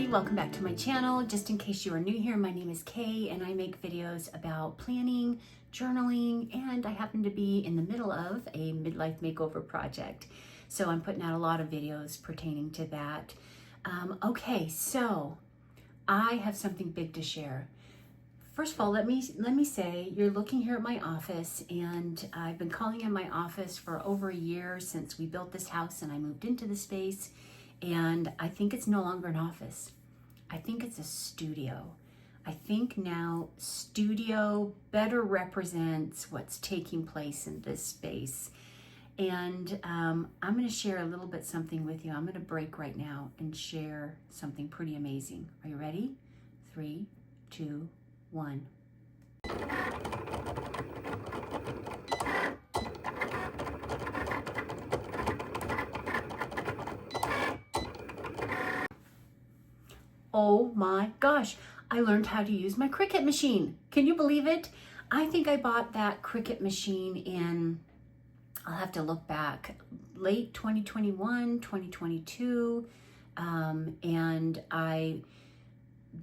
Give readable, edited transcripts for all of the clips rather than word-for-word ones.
everybody, welcome back to my channel. Just in case you are new here, my name is Kay and I make videos about planning, journaling, and I happen to be in the middle of a midlife makeover project. So I'm putting out a lot of videos pertaining to that. Okay, so I have something big to share. First of all, let me say, you're looking here at my office, and I've been calling in my office for over a year since we built this house and I moved into the space. And I think it's no longer an office. I think it's a studio. I think now studio better represents what's taking place in this space. And I'm going to share a little bit something with you. I'm going to break right now and share something pretty amazing. Are you ready? 3, 2, 1. Oh my gosh, I learned how to use my Cricut machine. Can you believe it? I think I bought that Cricut machine in, I'll have to look back, late 2021, 2022. And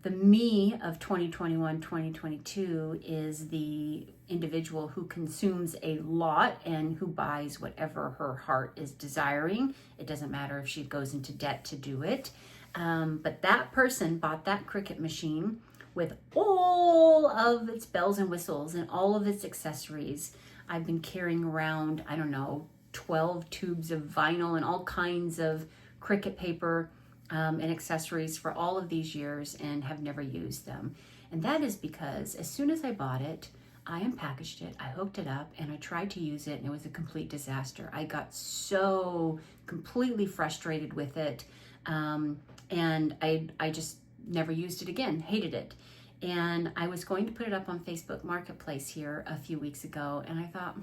the me of 2021, 2022 is the individual who consumes a lot and who buys whatever her heart is desiring. It doesn't matter if she goes into debt to do it. But that person bought that Cricut machine with all of its bells and whistles and all of its accessories. I've been carrying around, I don't know, 12 tubes of vinyl and all kinds of Cricut paper and accessories for all of these years and have never used them. And that is because as soon as I bought it, I unpackaged it, I hooked it up, and I tried to use it, and it was a complete disaster. I got so completely frustrated with it. And I just never used it again, hated it. And I was going to put it up on Facebook Marketplace here a few weeks ago, and I thought,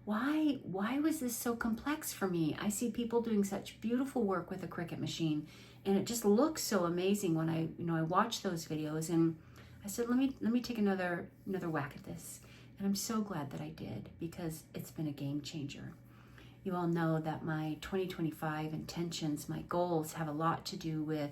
why was this so complex for me? I see people doing such beautiful work with a Cricut machine, and it just looks so amazing when I watch those videos. And I said, let me take another whack at this. And I'm so glad that I did, because it's been a game changer. You all know that my 2025 intentions, my goals, have a lot to do with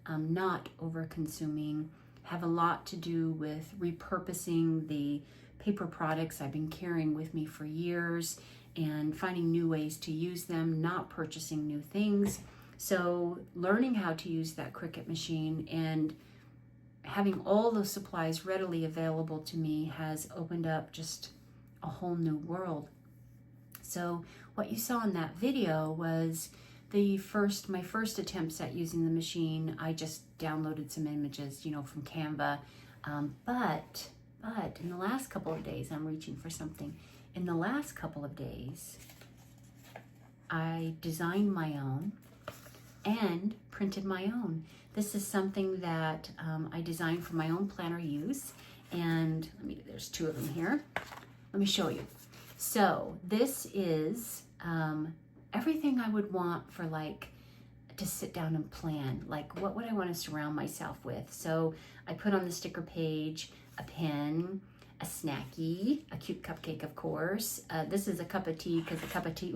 not over-consuming, have a lot to do with repurposing the paper products I've been carrying with me for years and finding new ways to use them, not purchasing new things. So learning how to use that Cricut machine and having all those supplies readily available to me has opened up just a whole new world. So what you saw in that video was my first attempts at using the machine. I just downloaded some images, from Canva. But in the last couple of days, I'm reaching for something. In the last couple of days, I designed my own and printed my own. This is something that I designed for my own planner use. And there's 2 of them here. Let me show you. So this is everything I would want for to sit down and plan. What would I want to surround myself with? So I put on the sticker page a pen, a snacky, a cute cupcake, of course. This is a cup of tea, because a cup of tea,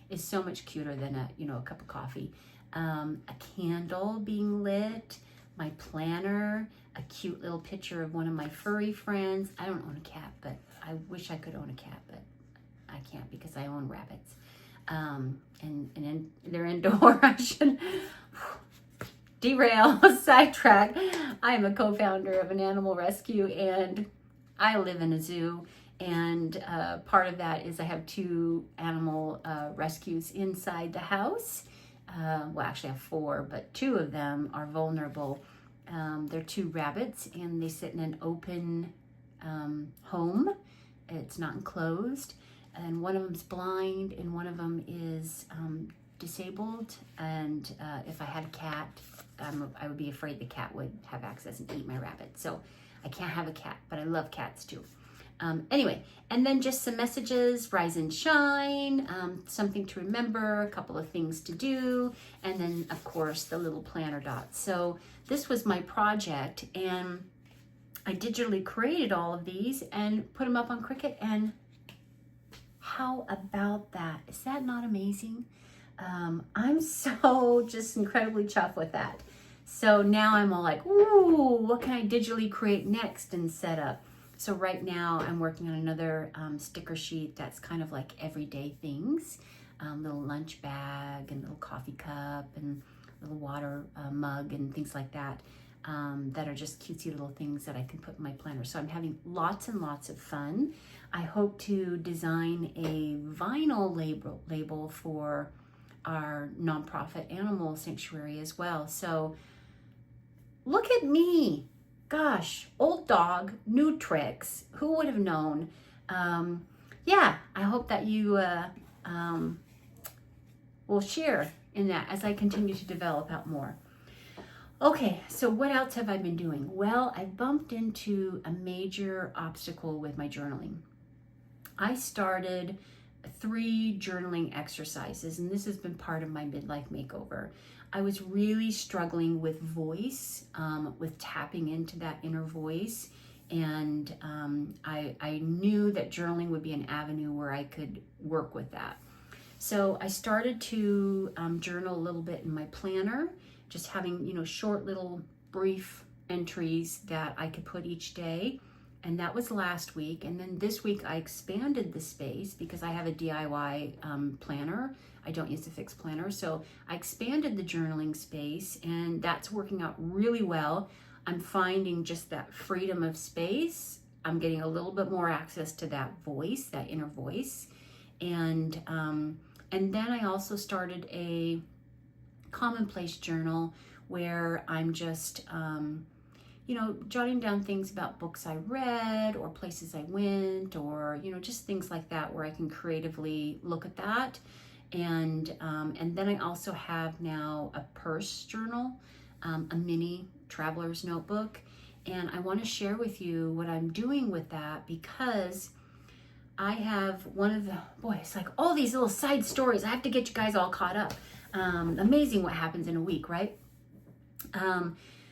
is so much cuter than a cup of coffee. A candle being lit, my planner, a cute little picture of one of my furry friends. I don't own a cat, but I wish I could own a cat, but I can't because I own rabbits. And they're indoor. I should derail, sidetrack. I am a co-founder of an animal rescue, and I live in a zoo. And part of that is I have 2 animal rescues inside the house. Well, actually I have 4, but 2 of them are vulnerable. They're 2 rabbits, and they sit in an open home. It's not enclosed. And one of them's blind, and one of them is disabled. And if I had a cat, I would be afraid the cat would have access and eat my rabbit. So I can't have a cat, but I love cats too. Anyway, and then just some messages, rise and shine, something to remember, a couple of things to do, and then of course the little planner dots. So this was my project, and I digitally created all of these and put them up on Cricut, and how about that? Is that not amazing? I'm so just incredibly chuffed with that. So now I'm all like, ooh, what can I digitally create next and set up? So right now I'm working on another sticker sheet that's kind of like everyday things, little lunch bag and little coffee cup and little water mug and things like that, that are just cutesy little things that I can put in my planner. So I'm having lots and lots of fun. I hope to design a vinyl label for our nonprofit animal sanctuary as well. So look at me. Gosh, old dog, new tricks. Who would have known? Yeah, I hope that you will share in that as I continue to develop out more. Okay, so what else have I been doing? Well, I bumped into a major obstacle with my journaling. I started 3 journaling exercises, and this has been part of my midlife makeover. I was really struggling with voice, with tapping into that inner voice, and I knew that journaling would be an avenue where I could work with that. So I started to journal a little bit in my planner, just having, short little brief entries that I could put each day. And that was last week. And then this week I expanded the space because I have a DIY planner. I don't use a fixed planner. So I expanded the journaling space, and that's working out really well. I'm finding just that freedom of space. I'm getting a little bit more access to that voice, that inner voice. And then I also started a Commonplace journal where I'm just, jotting down things about books I read or places I went, or, just things like that where I can creatively look at that. And then I also have now a purse journal, a mini traveler's notebook. And I want to share with you what I'm doing with that, because I have it's like all these little side stories. I have to get you guys all caught up. Amazing what happens in a week, right?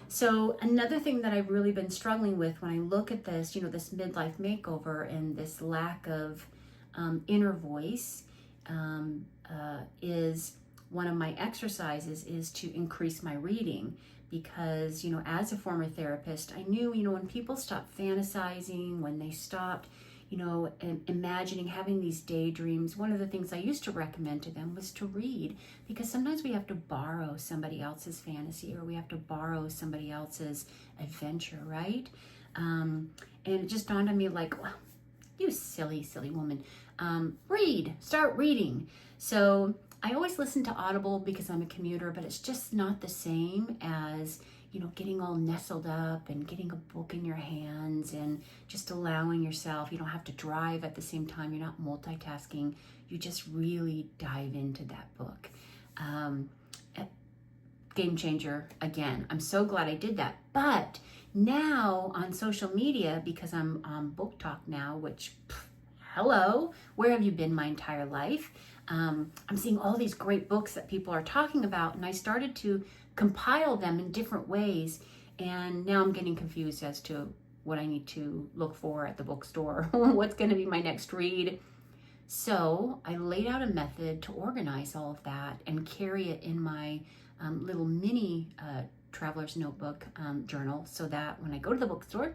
So another thing that I've really been struggling with when I look at this, this midlife makeover and this lack of inner voice, is one of my exercises is to increase my reading. Because, as a former therapist, I knew, when people stopped fantasizing, when they stopped, imagining, having these daydreams, one of the things I used to recommend to them was to read, because sometimes we have to borrow somebody else's fantasy, or we have to borrow somebody else's adventure, right? And it just dawned on me like, well, you silly, silly woman, start reading. So I always listen to Audible because I'm a commuter, but it's just not the same as getting all nestled up and getting a book in your hands and just allowing yourself. You don't have to drive at the same time. You're not multitasking. You just really dive into that book. Game changer again. I'm so glad I did that. But now on social media, because I'm on Book Talk now, which, hello, where have you been my entire life? I'm seeing all these great books that people are talking about, and I started to compile them in different ways, and now I'm getting confused as to what I need to look for at the bookstore, what's going to be my next read. So I laid out a method to organize all of that and carry it in my little mini traveler's notebook journal, so that when I go to the bookstore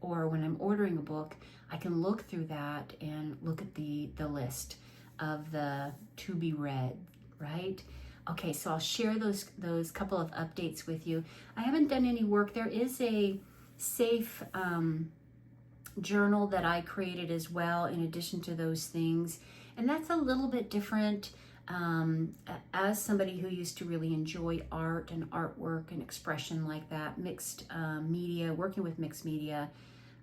or when I'm ordering a book, I can look through that and look at the list of the to be read, right? Okay, so I'll share those couple of updates with you. I haven't done any work. There is a safe journal that I created as well, in addition to those things. And that's a little bit different. As somebody who used to really enjoy art and artwork and expression like that, mixed media, working with mixed media,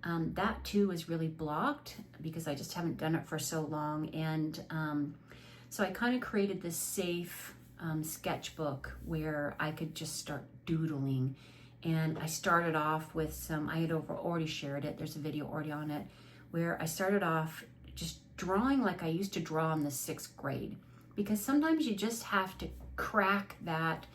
that too is really blocked because I just haven't done it for so long. And so I kind of created this safe sketchbook where I could just start doodling. And I started off with I had already shared it. There's a video already on it, where I started off just drawing like I used to draw in the 6th grade. Because sometimes you just have to crack that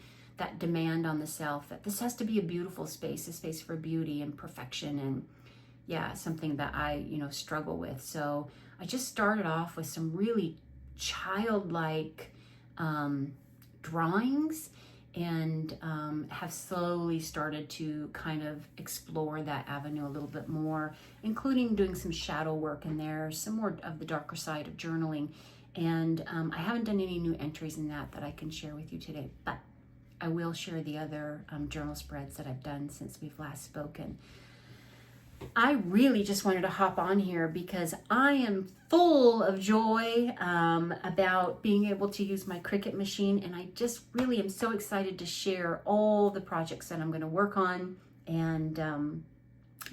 demand on the self, that this has to be a beautiful space, a space for beauty and perfection, and something that I, struggle with. So I just started off with some really childlike drawings, and have slowly started to kind of explore that avenue a little bit more, including doing some shadow work in there, some more of the darker side of journaling. And I haven't done any new entries in that I can share with you today, but I will share the other journal spreads that I've done since we've last spoken. I really just wanted to hop on here because I am full of joy about being able to use my Cricut machine, and I just really am so excited to share all the projects that I'm going to work on and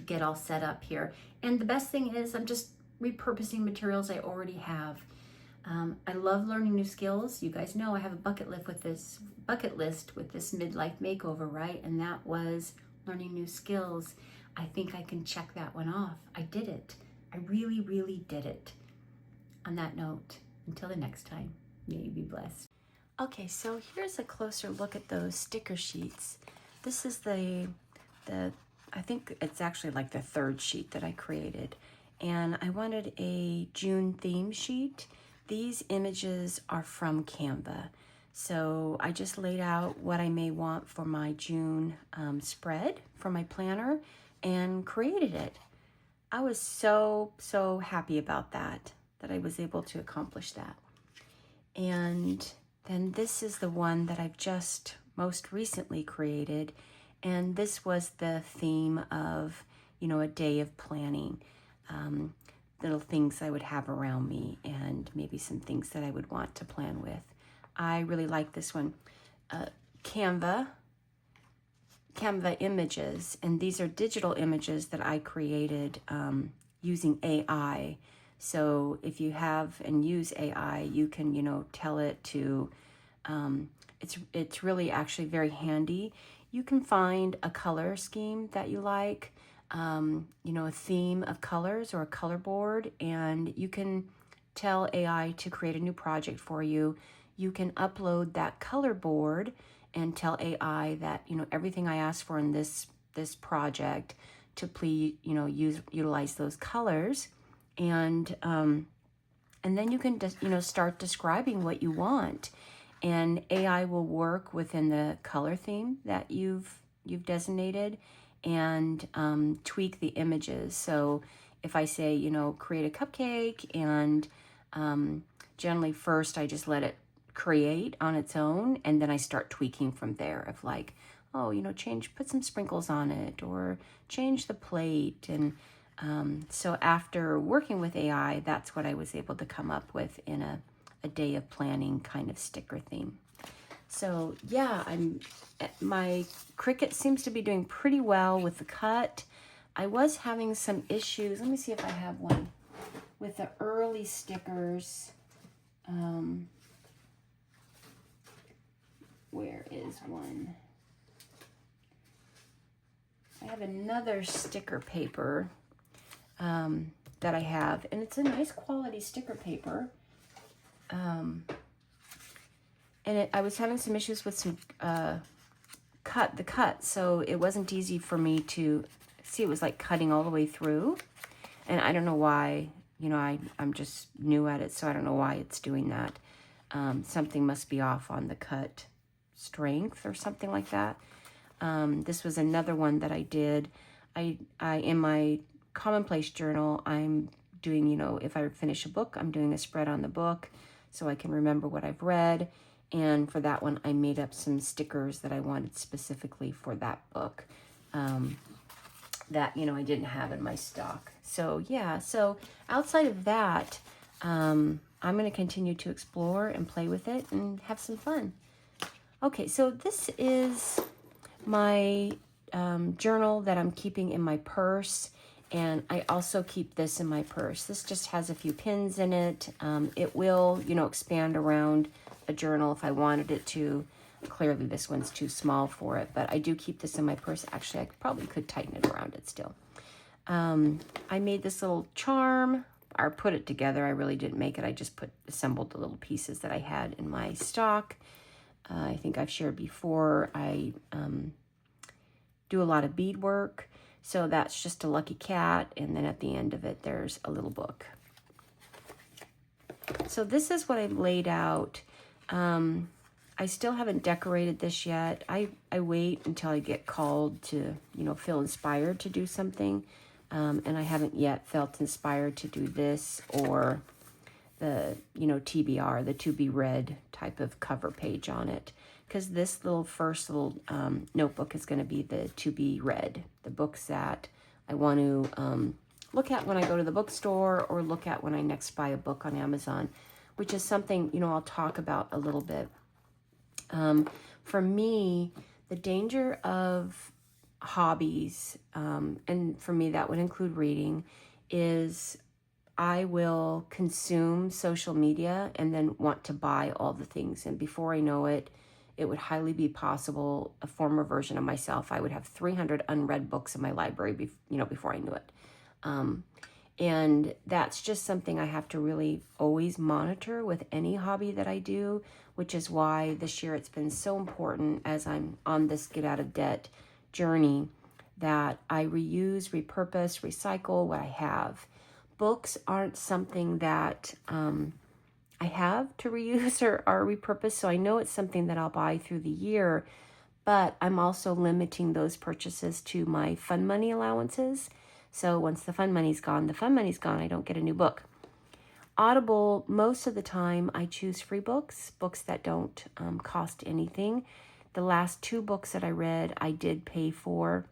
get all set up here. And the best thing is I'm just repurposing materials I already have. I love learning new skills. You guys know I have a bucket list with this midlife makeover, right? And that was learning new skills. I think I can check that one off. I did it. I really, really did it. On that note, until the next time, may you be blessed. Okay, so here's a closer look at those sticker sheets. This is I think it's actually like the third sheet that I created. And I wanted a June theme sheet. These images are from Canva. So I just laid out what I may want for my June spread for my planner and created it. I was so happy about that I was able to accomplish that. And then this is the one that I've just most recently created. And this was the theme of, a day of planning. Little things I would have around me and maybe some things that I would want to plan with. I really like this one. Canva images, and these are digital images that I created using AI. So if you have and use AI, you can, tell it to, it's really actually very handy. You can find a color scheme that you like, a theme of colors or a color board, and you can tell AI to create a new project for you. You can upload that color board and tell AI that, everything I asked for in this project to please, utilize those colors. And then you can just, start describing what you want. And AI will work within the color theme that you've designated and tweak the images. So if I say, create a cupcake, and generally first I just let it create on its own, and then I start tweaking from there of like, put some sprinkles on it or change the plate. And so after working with AI, that's what I was able to come up with in a day of planning kind of sticker theme. So yeah, my Cricut seems to be doing pretty well with the cut. I was having some issues. Let me see if I have one with the early stickers. Where is one? I have another sticker paper that I have, and it's a nice quality sticker paper. And I was having some issues with some cut, so it wasn't easy for me to see. It was like cutting all the way through, and I don't know why. I'm just new at it, so I don't know why it's doing that. Something must be off on the cut strength or something like that. This was another one that I did. I in my Commonplace journal, I'm doing, if I finish a book, I'm doing a spread on the book so I can remember what I've read. And for that one, I made up some stickers that I wanted specifically for that book that, I didn't have in my stock. So yeah, so outside of that, I'm going to continue to explore and play with it and have some fun. Okay, so this is my journal that I'm keeping in my purse, and I also keep this in my purse. This just has a few pins in it. It will, expand around a journal if I wanted it to. Clearly this one's too small for it, but I do keep this in my purse. Actually, I probably could tighten it around it still. I made this little charm, or put it together. I really didn't make it. I just assembled the little pieces that I had in my stock. I think I've shared before, I do a lot of beadwork. So that's just a lucky cat. And then at the end of it, there's a little book. So this is what I've laid out. I still haven't decorated this yet. I wait until I get called to, feel inspired to do something. And I haven't yet felt inspired to do this or the, TBR, the to be read type of cover page on it. Because this first little notebook is going to be the to be read, the books that I want to look at when I go to the bookstore or look at when I next buy a book on Amazon, which is something, I'll talk about a little bit. For me, the danger of hobbies, and for me that would include reading, is I will consume social media and then want to buy all the things. And before I know it, it would highly be possible, a former version of myself, I would have 300 unread books in my library, before I knew it. And that's just something I have to really always monitor with any hobby that I do, which is why this year it's been so important as I'm on this get out of debt journey that I reuse, repurpose, recycle what I have. Books aren't something that I have to reuse or repurpose, so I know it's something that I'll buy through the year, but I'm also limiting those purchases to my fun money allowances. So once the fun money's gone, I don't get a new book. Audible, most of the time I choose free books that don't cost anything. The last 2 books that I read, I did pay for.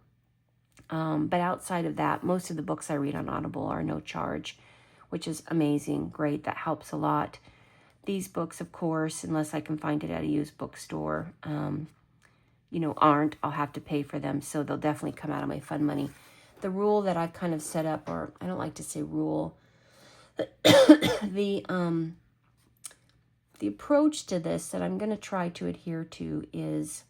But outside of that, most of the books I read on Audible are no charge, which is amazing. Great. That helps a lot. These books, of course, unless I can find it at a used bookstore, aren't. I'll have to pay for them. So they'll definitely come out of my fun money. The rule that I've kind of set up, or I don't like to say rule, the approach to this that I'm going to try to adhere to is,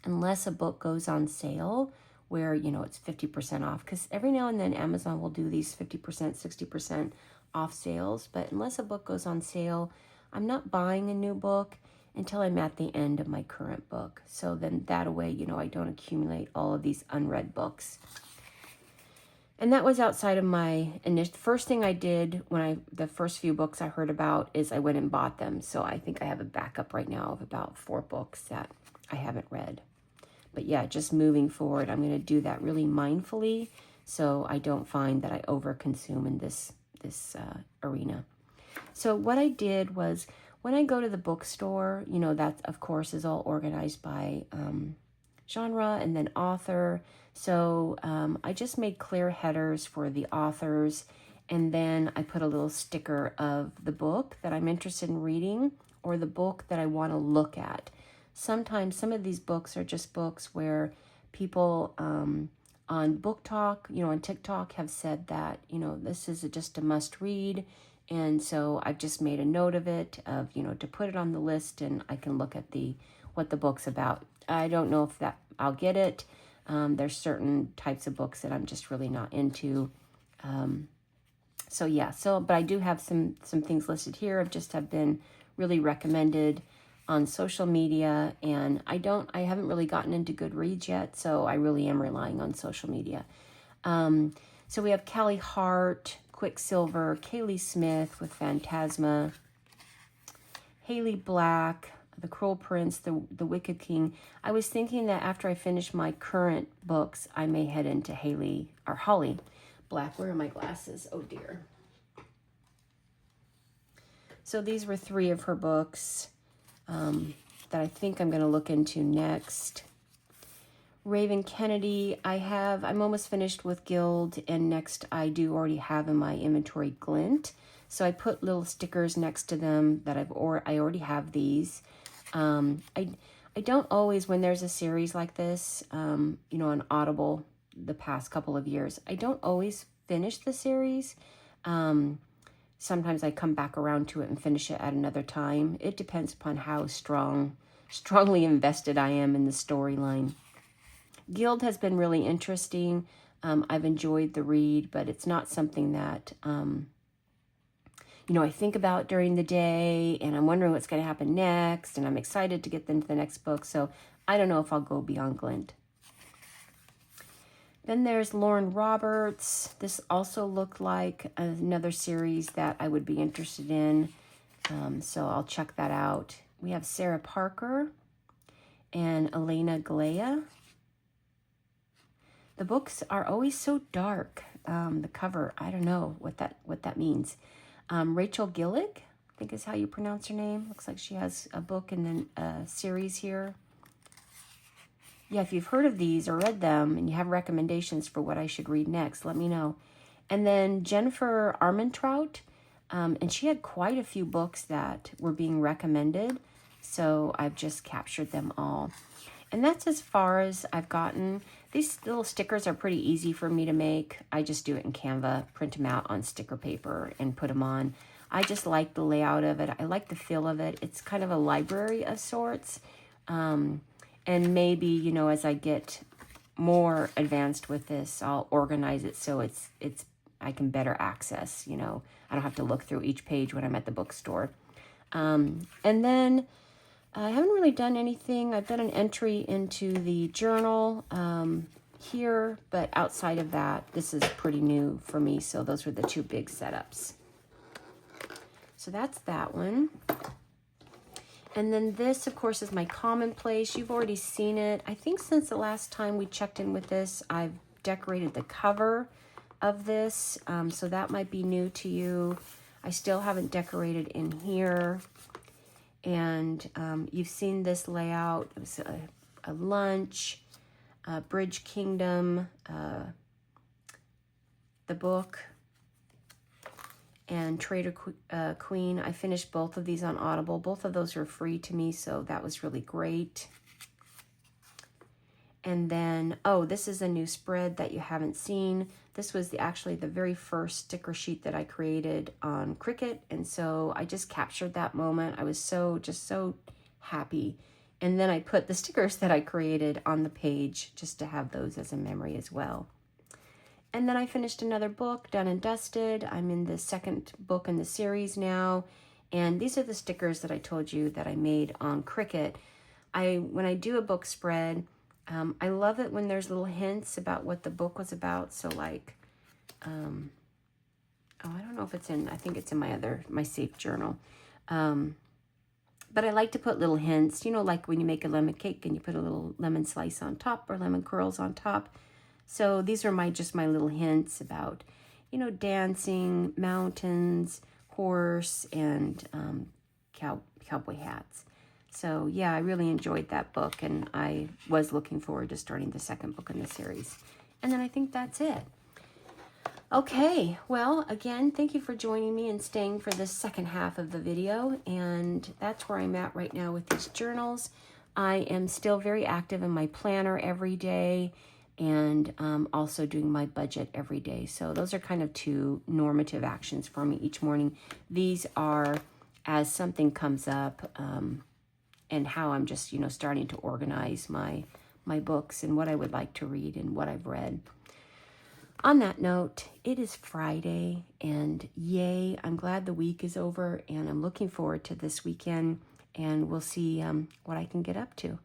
unless a book goes on sale where, it's 50% off, because every now and then Amazon will do these 50%, 60% off sales, but unless a book goes on sale, I'm not buying a new book until I'm at the end of my current book. So then that way, I don't accumulate all of these unread books. And that was outside of my first thing I did when the first few books I heard about is I went and bought them. So I think I have a backup right now of about 4 books that I haven't read. But yeah, just moving forward, I'm going to do that really mindfully so I don't find that I overconsume in this arena. So what I did was, when I go to the bookstore, that of course is all organized by genre and then author. So I just made clear headers for the authors, and then I put a little sticker of the book that I'm interested in reading or the book that I want to look at. Sometimes some of these books are just books where people on Book Talk, on TikTok have said that, this is just a must read. And so I've just made a note of it, of, to put it on the list, and I can look at what the book's about. I don't know if I'll get it. There's certain types of books that I'm just really not into. But I do have some things listed here have been really recommended on social media, and I haven't really gotten into Goodreads yet, so I really am relying on social media. So we have Callie Hart, Quicksilver, Kaylee Smith with Phantasma, Haley Black, The Cruel Prince, The Wicked King. I was thinking that after I finish my current books, I may head into Holly Black. Where are my glasses? Oh dear. So these were 3 of her books that I think I'm going to look into next. Raven Kennedy, I'm almost finished with Guild, and next I do already have in my inventory Glint. So I put little stickers next to them that I already have these. I don't always, when there's a series like this, on Audible the past couple of years, I don't always finish the series. Sometimes I come back around to it and finish it at another time. It depends upon how strongly invested I am in the storyline. Guild has been really interesting. I've enjoyed the read, but it's not something that, I think about during the day, and I'm wondering what's going to happen next, and I'm excited to get into the next book. So I don't know if I'll go beyond Glint. Then there's Lauren Roberts. This also looked like another series that I would be interested in. So I'll check that out. we have Sarah Parker and Elena Galea. The books are always so dark. The cover, I don't know what that means. Rachel Gillig, I think is how you pronounce her name. Looks like she has a book and then a series here. Yeah, if you've heard of these or read them and you have recommendations for what I should read next, let me know. And then Jennifer Armentrout, and she had quite a few books that were being recommended, so I've just captured them all. And that's as far as I've gotten. These little stickers are pretty easy for me to make. I just do it in Canva, print them out on sticker paper and put them on. I just like the layout of it. I like the feel of it. It's kind of a library of sorts. And maybe, you know, as I get more advanced with this, I'll organize it so it's I can better access, you know. I don't have to look through each page when I'm at the bookstore. And then I haven't really done anything. I've done an entry into the journal here, but outside of that, this is pretty new for me. So those were the two big setups. So that's that one. And then this, of course, is my Commonplace. You've already seen it. I think since the last time we checked in with this, I've decorated the cover of this. So that might be new to you. I still haven't decorated in here. And you've seen this layout. It was a lunch, Bridge Kingdom, the book, and Trader Queen. I finished both of these on Audible. Both of those were free to me, so that was really great. And then, oh, this is a new spread that you haven't seen. This was actually the very first sticker sheet that I created on Cricut, and so I just captured that moment. I was just so happy. And then I put the stickers that I created on the page just to have those as a memory as well. And then I finished another book, Done and Dusted. I'm in the second book in the series now. And these are the stickers that I told you that I made on Cricut. When I do a book spread, I love it when there's little hints about what the book was about. So like, I don't know if it's in, I think it's in my safe journal. But I like to put little hints, you know, like when you make a lemon cake and you put a little lemon slice on top or lemon curls on top. So these are just my little hints about, you know, dancing, mountains, horse, and cowboy hats. So yeah, I really enjoyed that book, and I was looking forward to starting the second book in the series. And then I think that's it. Okay, well, again, thank you for joining me and staying for the second half of the video. And that's where I'm at right now with these journals. I am still very active in my planner every day, and also doing my budget every day. So those are kind of two normative actions for me each morning. These are as something comes up, and how I'm just, you know, starting to organize my books and what I would like to read and what I've read. On that note, it is Friday, and yay, I'm glad the week is over, and I'm looking forward to this weekend, and we'll see what I can get up to.